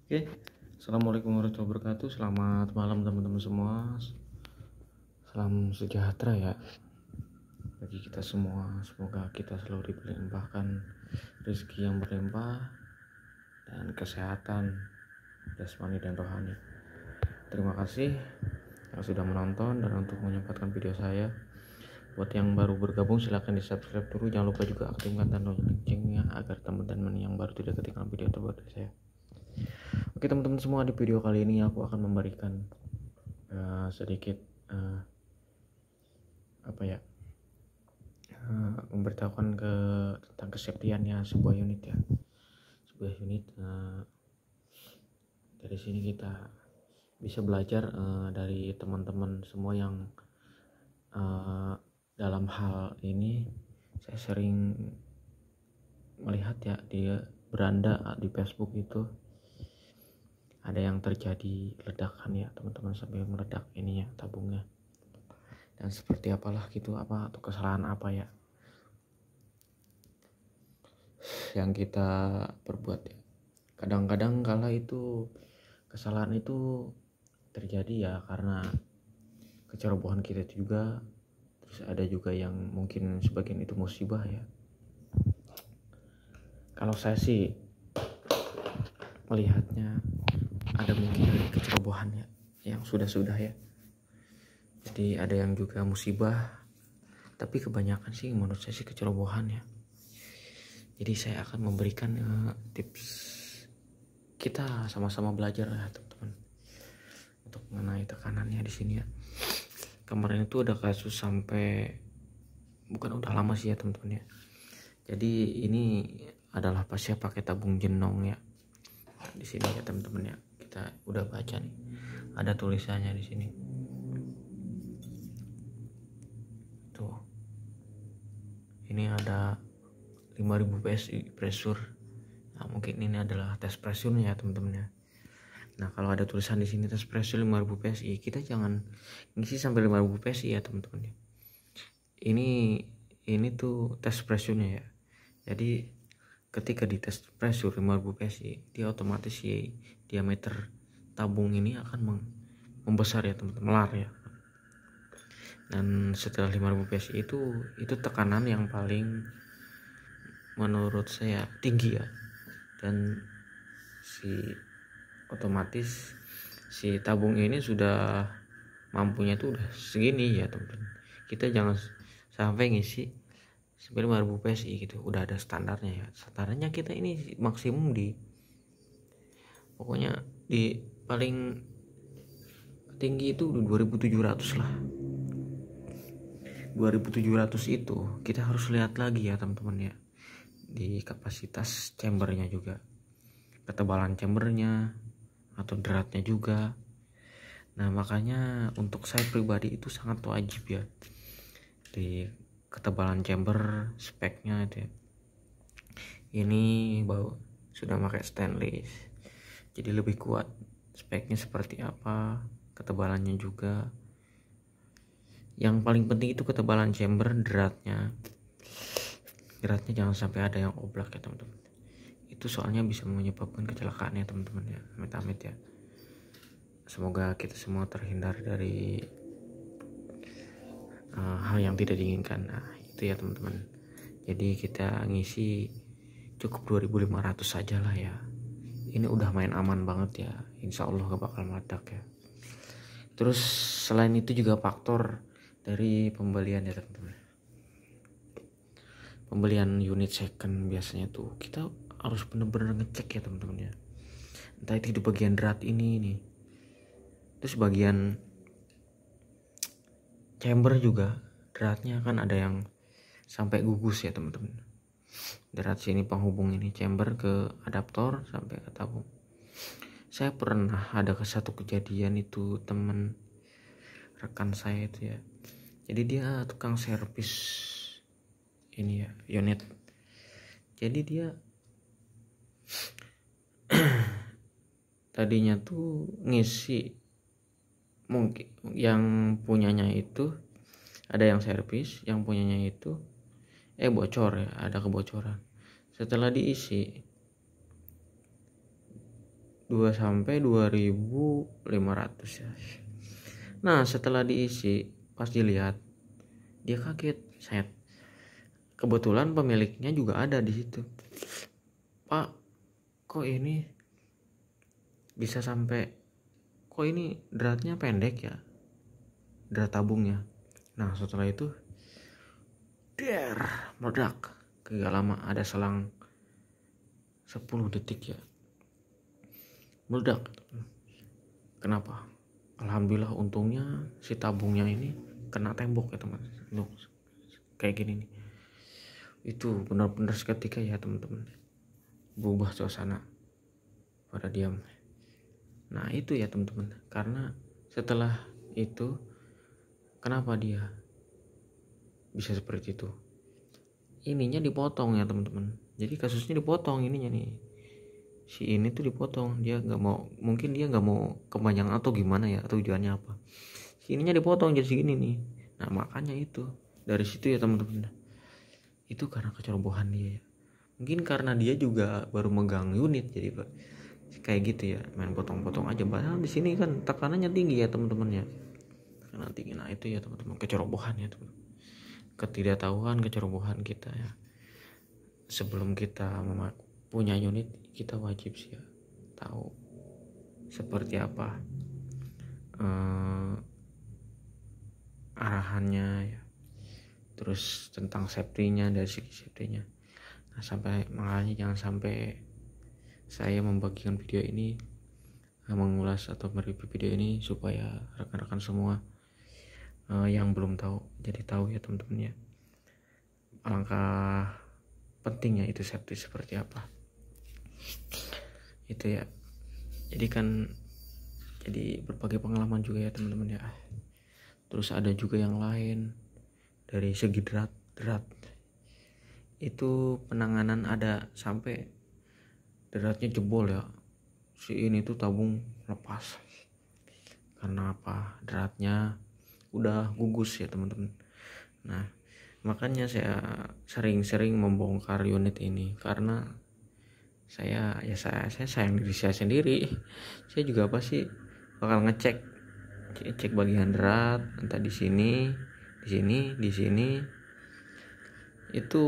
Oke, assalamualaikum warahmatullahi wabarakatuh. Selamat malam teman-teman semua. Salam sejahtera ya bagi kita semua. Semoga kita selalu dilimpahkan rezeki yang berlimpah dan kesehatan jasmani dan rohani. Terima kasih yang sudah menonton dan untuk menyempatkan video saya. Buat yang baru bergabung silahkan di subscribe dulu. Jangan lupa juga aktifkan tanda loncengnya agar teman-teman yang baru tidak ketinggalan video terbaru dari saya. Oke teman-teman semua, di video kali ini aku akan memberikan sedikit memberitahukan tentang kesetiaannya sebuah unit ya. Sebuah unit dari sini kita bisa belajar dari teman-teman semua yang dalam hal ini saya sering melihat ya, dia beranda di Facebook itu ada yang terjadi ledakan ya teman-teman, sampai meledak ininya tabungnya, dan seperti apalah gitu, atau kesalahan apa ya yang kita perbuat ya. Kadang-kadang kala itu kesalahan itu terjadi ya karena kecerobohan kita juga. Terus ada juga yang mungkin sebagian itu musibah ya. Kalau saya sih melihatnya ada mungkin dari kecerobohan ya, yang sudah ya. Jadi ada yang juga musibah, tapi kebanyakan sih menurut saya sih kecerobohan ya. Jadi saya akan memberikan tips kita sama-sama belajar ya teman-teman, untuk mengenai tekanannya di sini ya. Kemarin itu ada kasus sampai, bukan udah lama sih ya teman-teman ya. Jadi ini adalah pasien pakai tabung jenong ya. Di sini ya teman-teman ya, kita udah baca nih, ada tulisannya di sini. Tuh. Ini ada 5000 PSI pressure. Nah, mungkin ini adalah tes pressure-nya ya teman-teman ya. Nah, kalau ada tulisan di sini tes pressure 5000 PSI, kita jangan ngisi sampai 5000 PSI ya teman-teman ya. Ini tuh tes pressure-nya ya. Jadi ketika di tes pressure 5000 PSI, dia otomatis si diameter tabung ini akan membesar ya teman-teman, melar ya. Dan setelah 5000 PSI itu tekanan yang paling menurut saya tinggi ya. Dan otomatis si tabung ini sudah mampunya itu udah segini ya teman-teman. Kita jangan sampai ngisi sampai 5000 PSI gitu, udah ada standarnya ya. Standarnya kita ini maksimum pokoknya di paling tinggi itu 2700 lah. 2700 itu kita harus lihat lagi ya teman-teman ya, di kapasitas chambernya juga, ketebalan chambernya atau deratnya juga. Nah makanya untuk saya pribadi itu sangat wajib ya di ketebalan chamber speknya itu ya. Ini sudah pakai stainless, jadi lebih kuat. Speknya seperti apa, ketebalannya juga. Yang paling penting itu ketebalan chamber, deratnya jangan sampai ada yang oblak ya teman-teman. Itu soalnya bisa menyebabkan kecelakaan ya teman-teman ya, amit-amit ya. Semoga kita semua terhindar dari hal yang tidak diinginkan. Nah itu ya teman-teman. Jadi kita ngisi cukup 2500 saja lah ya. Ini udah main aman banget ya, insya Allah gak bakal meledak ya. Terus selain itu juga faktor dari pembelian ya teman-teman. Pembelian unit second biasanya tuh kita harus bener-bener ngecek ya teman-teman ya. Entah itu di bagian derat ini nih, terus bagian chamber juga deratnya kan ada yang sampai gugus ya teman-teman. Derat sini penghubung ini chamber ke adaptor sampai ke tabung. Saya pernah ada satu kejadian itu, temen rekan saya itu ya. Jadi dia tukang servis ini ya unit. Jadi dia tadinya tuh ngisi, mungkin yang punyanya itu ada yang servis, yang punyanya itu bocor ya, ada kebocoran. Setelah diisi 2 sampai 2.500 ya. Nah setelah diisi, pas dilihat dia kaget. Set, kebetulan pemiliknya juga ada di situ. Pak, kok ini bisa sampai, kok ini dratnya pendek ya, drat tabungnya. Nah setelah itu meledak. Gak lama, ada selang 10 detik ya, meledak. Kenapa? Alhamdulillah untungnya si tabungnya ini kena tembok ya teman. Kayak gini nih. Itu benar-benar seketika ya teman-teman, berubah suasana pada diam. Nah itu ya teman-teman, karena setelah itu kenapa dia bisa seperti itu, ininya dipotong ya teman-teman. Jadi kasusnya dipotong ininya nih, si ini tuh dipotong. Dia nggak mau, mungkin dia nggak mau kepanjangan atau gimana ya, atau tujuannya apa, si ininya dipotong jadi segini nih. Nah makanya itu dari situ ya teman-teman, itu karena kecerobohan dia ya. Mungkin karena dia juga baru megang unit, jadi kayak gitu ya, main potong-potong aja. Padahal di sini kan tekanannya tinggi ya teman-teman ya, tekanan tinggi. Nah itu ya teman-teman, kecerobohan ya teman-teman, ketidaktahuan, kecerobohan kita ya. Sebelum kita punya unit, kita wajib sih ya tahu seperti apa arahannya ya, terus tentang safety-nya, dari segi safety-nya. Nah sampai, makanya jangan sampai saya membagikan video ini, mengulas atau mereview video ini supaya rekan-rekan semua yang belum tahu jadi tahu ya teman-teman ya, alangkah pentingnya itu safety seperti apa itu ya. Jadi kan jadi berbagai pengalaman juga ya teman-teman ya. Terus ada juga yang lain dari segi drat itu penanganan, ada sampai dratnya jebol ya, si ini tuh tabung lepas. Karena apa? Dratnya udah gugus ya teman-teman. Nah makanya saya sering-sering membongkar unit ini, karena saya sayang diri saya sendiri. Saya juga pasti bakal cek bagian drat, entah di sini itu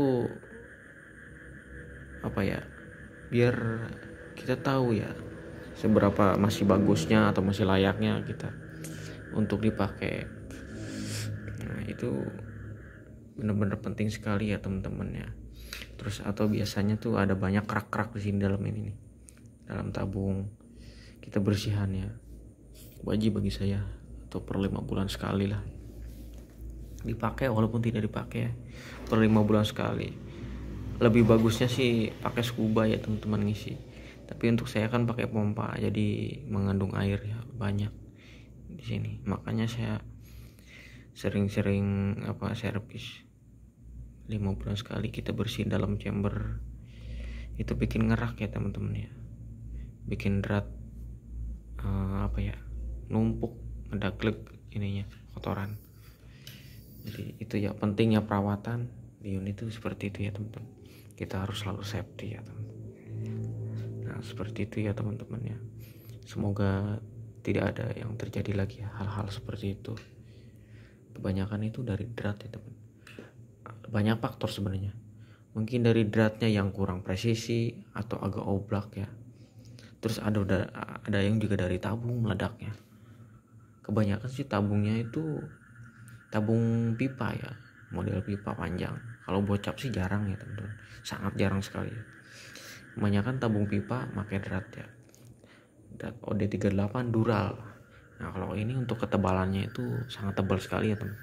apa ya, biar kita tahu ya seberapa masih bagusnya atau masih layaknya kita untuk dipakai. Nah itu benar-benar penting sekali ya teman-teman ya. Terus atau biasanya tuh ada banyak kerak-kerak di sini dalam ini nih, dalam tabung. Kita bersihan ya, wajib bagi saya, atau per 5 bulan sekali lah dipakai, walaupun tidak dipakai ya, per 5 bulan sekali. Lebih bagusnya sih pakai scuba ya teman-teman ngisi, tapi untuk saya kan pakai pompa, jadi mengandung air ya banyak di sini. Makanya saya sering-sering servis 5 bulan sekali kita bersihin dalam chamber. Itu bikin ngerak ya teman-teman ya, bikin drat numpuk, ngedaglek ininya, kotoran. Jadi itu ya pentingnya perawatan di unit itu seperti itu ya teman-teman. Kita harus selalu safety ya teman-teman. Nah seperti itu ya teman-teman ya. Semoga tidak ada yang terjadi lagi ya, hal-hal seperti itu. Kebanyakan itu dari drat ya teman. Banyak faktor sebenarnya. Mungkin dari dratnya yang kurang presisi atau agak oblak ya. Terus ada yang juga dari tabung meledaknya. Kebanyakan sih tabungnya itu tabung pipa ya, model pipa panjang. Kalau bocap sih jarang ya teman-teman, sangat jarang sekali. Kebanyakan tabung pipa pakai drat ya, drat OD38 Dural. Nah kalau ini untuk ketebalannya itu sangat tebal sekali ya teman.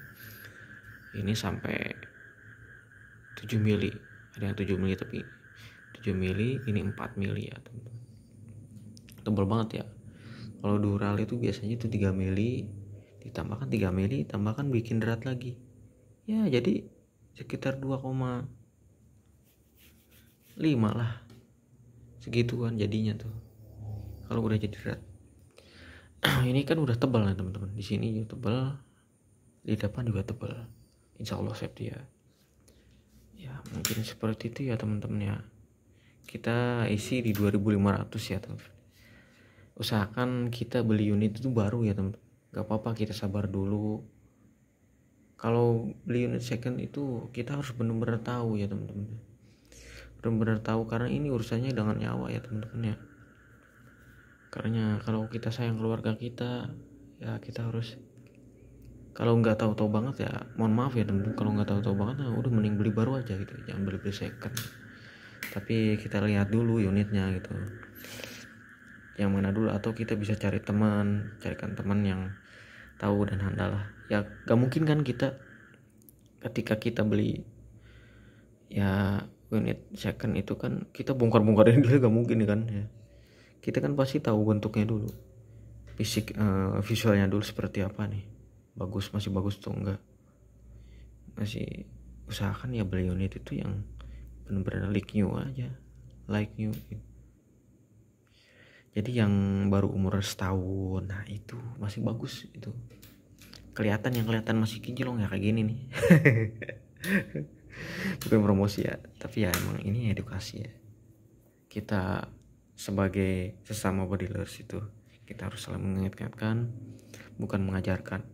Ini sampai 7 mili, ada yang 7 mili tapi 7 mili, ini 4 mili ya teman-teman. Tebal banget ya. Kalau Dural itu biasanya itu 3 mili, ditambahkan 3 mili, tambahkan bikin drat lagi. Ya jadi sekitar 2,5 lah. Segituan jadinya tuh kalau udah jadi drat. Ini kan udah tebal ya teman-teman. Di sini juga tebal, di depan juga tebal. Insya Allah safety ya. Ya mungkin seperti itu ya teman-teman ya. Kita isi di 2.500 ya teman-teman. usahakan kita beli unit itu baru ya teman. Gak apa-apa kita sabar dulu. Kalau beli unit second itu kita harus benar-benar tahu ya teman-teman, benar-benar tahu, karena ini urusannya dengan nyawa ya teman-teman ya. Karena kalau kita sayang keluarga kita ya kita harus, kalau nggak tahu-tahu banget ya mohon maaf ya teman-teman, kalau nggak tahu-tahu banget nah udah mending beli baru aja gitu, jangan beli second. Tapi kita lihat dulu unitnya gitu yang mana dulu, atau kita bisa carikan teman yang tahu dan handal lah ya. Gak mungkin kan kita ketika kita beli ya unit second itu kan kita bongkar-bongkarin dulu, gak mungkin kan ya. Kita kan pasti tahu bentuknya dulu, visualnya dulu seperti apa nih, masih bagus tuh enggak, masih usahakan ya beli unit itu yang benar-benar like new aja, like new. Jadi yang baru umur setahun, nah itu masih bagus itu, kelihatan masih kinclong ya kayak gini nih. Bukan promosi ya, tapi ya emang ini edukasi ya. Kita sebagai sesama bodybuilders itu kita harus selalu mengingatkan, bukan mengajarkan.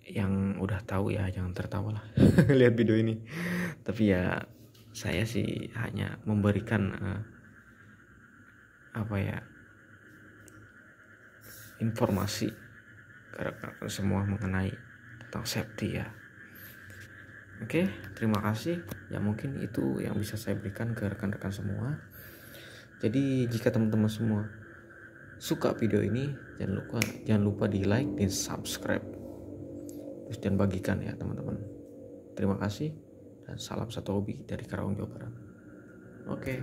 Yang udah tahu ya jangan tertawa lah lihat video ini. Tapi ya saya sih hanya memberikan informasi ke rekan-rekan semua mengenai tentang safety ya. Oke, terima kasih. Ya mungkin itu yang bisa saya berikan ke rekan-rekan semua. Jadi jika teman-teman semua suka video ini, jangan lupa di like dan subscribe. Terus dan bagikan ya teman-teman. Terima kasih dan salam satu hobi dari Karawang, Jawa Barat. Oke.